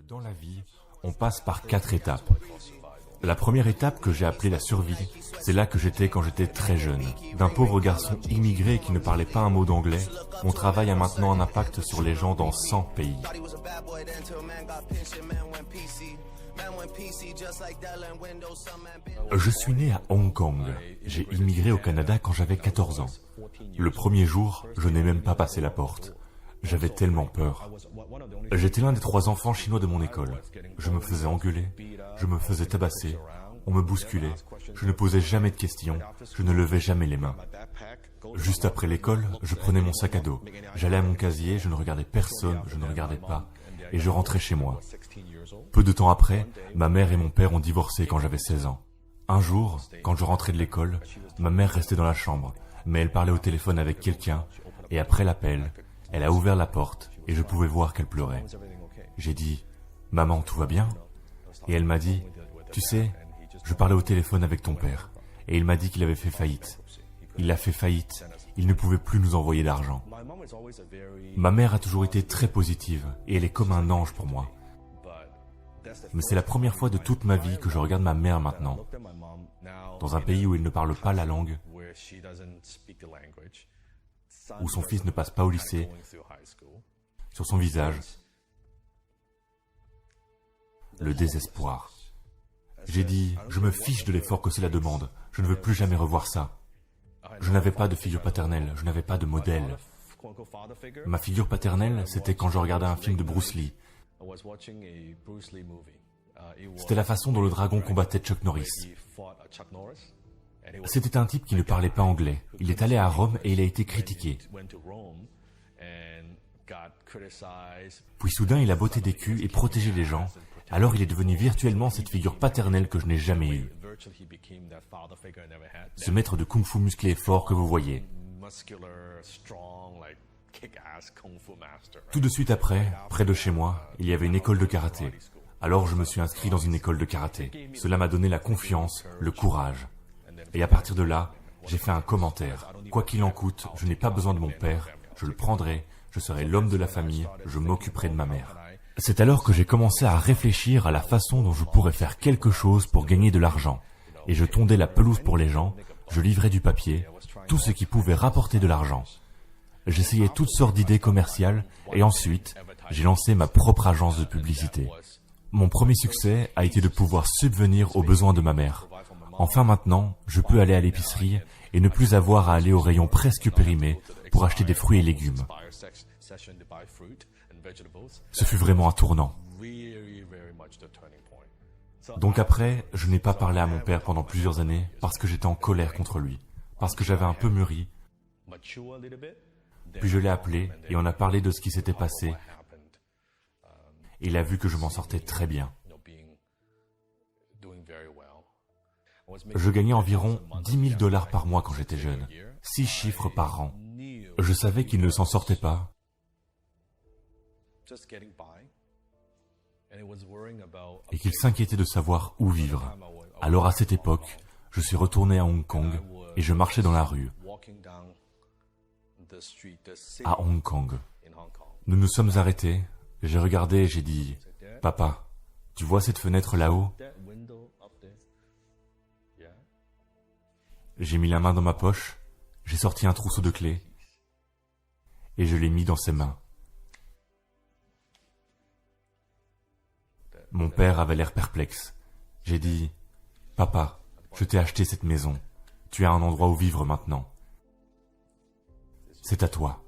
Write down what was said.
Dans la vie, on passe par 4 étapes. La première étape que j'ai appelée la survie, c'est là que j'étais quand j'étais très jeune. D'un pauvre garçon immigré qui ne parlait pas un mot d'anglais, mon travail a maintenant un impact sur les gens dans 100 pays. Je suis né à Hong Kong. J'ai immigré au Canada quand j'avais 14 ans. Le premier jour, je n'ai même pas passé la porte. J'avais tellement peur. J'étais l'un des 3 enfants chinois de mon école. Je me faisais engueuler, je me faisais tabasser, on me bousculait, je ne posais jamais de questions, je ne levais jamais les mains. Juste après l'école, je prenais mon sac à dos, j'allais à mon casier, je ne regardais personne, je ne regardais pas, et je rentrais chez moi. Peu de temps après, ma mère et mon père ont divorcé quand j'avais 16 ans. Un jour, quand je rentrais de l'école, ma mère restait dans la chambre, mais elle parlait au téléphone avec quelqu'un, et après l'appel, elle a ouvert la porte et je pouvais voir qu'elle pleurait. J'ai dit « Maman, tout va bien ?» Et elle m'a dit « Tu sais, je parlais au téléphone avec ton père et il m'a dit qu'il avait fait faillite. Il a fait faillite, il ne pouvait plus nous envoyer d'argent. » Ma mère a toujours été très positive et elle est comme un ange pour moi. Mais c'est la première fois de toute ma vie que je regarde ma mère maintenant, dans un pays où elle ne parle pas la langue, où son fils ne passe pas au lycée, sur son visage, le désespoir. J'ai dit, je me fiche de l'effort que cela demande, je ne veux plus jamais revoir ça. Je n'avais pas de figure paternelle, je n'avais pas de modèle. Ma figure paternelle, c'était quand je regardais un film de Bruce Lee. C'était la façon dont le dragon combattait Chuck Norris. C'était un type qui ne parlait pas anglais. Il est allé à Rome et il a été critiqué. Puis soudain, il a botté des culs et protégé les gens. Alors il est devenu virtuellement cette figure paternelle que je n'ai jamais eue. Ce maître de kung-fu musclé et fort que vous voyez. Tout de suite après, près de chez moi, il y avait une école de karaté. Alors je me suis inscrit dans une école de karaté. Cela m'a donné la confiance, le courage. Et à partir de là, j'ai fait un commentaire. Quoi qu'il en coûte, je n'ai pas besoin de mon père, je le prendrai, je serai l'homme de la famille, je m'occuperai de ma mère. C'est alors que j'ai commencé à réfléchir à la façon dont je pourrais faire quelque chose pour gagner de l'argent. Et je tondais la pelouse pour les gens, je livrais du papier, tout ce qui pouvait rapporter de l'argent. J'essayais toutes sortes d'idées commerciales et ensuite, j'ai lancé ma propre agence de publicité. Mon premier succès a été de pouvoir subvenir aux besoins de ma mère. Enfin maintenant, je peux aller à l'épicerie et ne plus avoir à aller au rayon presque périmé pour acheter des fruits et légumes. Ce fut vraiment un tournant. Donc après, je n'ai pas parlé à mon père pendant plusieurs années parce que j'étais en colère contre lui, parce que j'avais un peu mûri. Puis je l'ai appelé et on a parlé de ce qui s'était passé. Il a vu que je m'en sortais très bien. Je gagnais environ 10 000 $ par mois quand j'étais jeune, 6 chiffres par an. Je savais qu'il ne s'en sortait pas. Et qu'il s'inquiétait de savoir où vivre. Alors à cette époque, je suis retourné à Hong Kong et je marchais dans la rue. À Hong Kong. Nous nous sommes arrêtés, j'ai regardé et j'ai dit « Papa, tu vois cette fenêtre là-haut ?» J'ai mis la main dans ma poche, j'ai sorti un trousseau de clés et je l'ai mis dans ses mains. Mon père avait l'air perplexe. J'ai dit « Papa, je t'ai acheté cette maison. Tu as un endroit où vivre maintenant. C'est à toi. »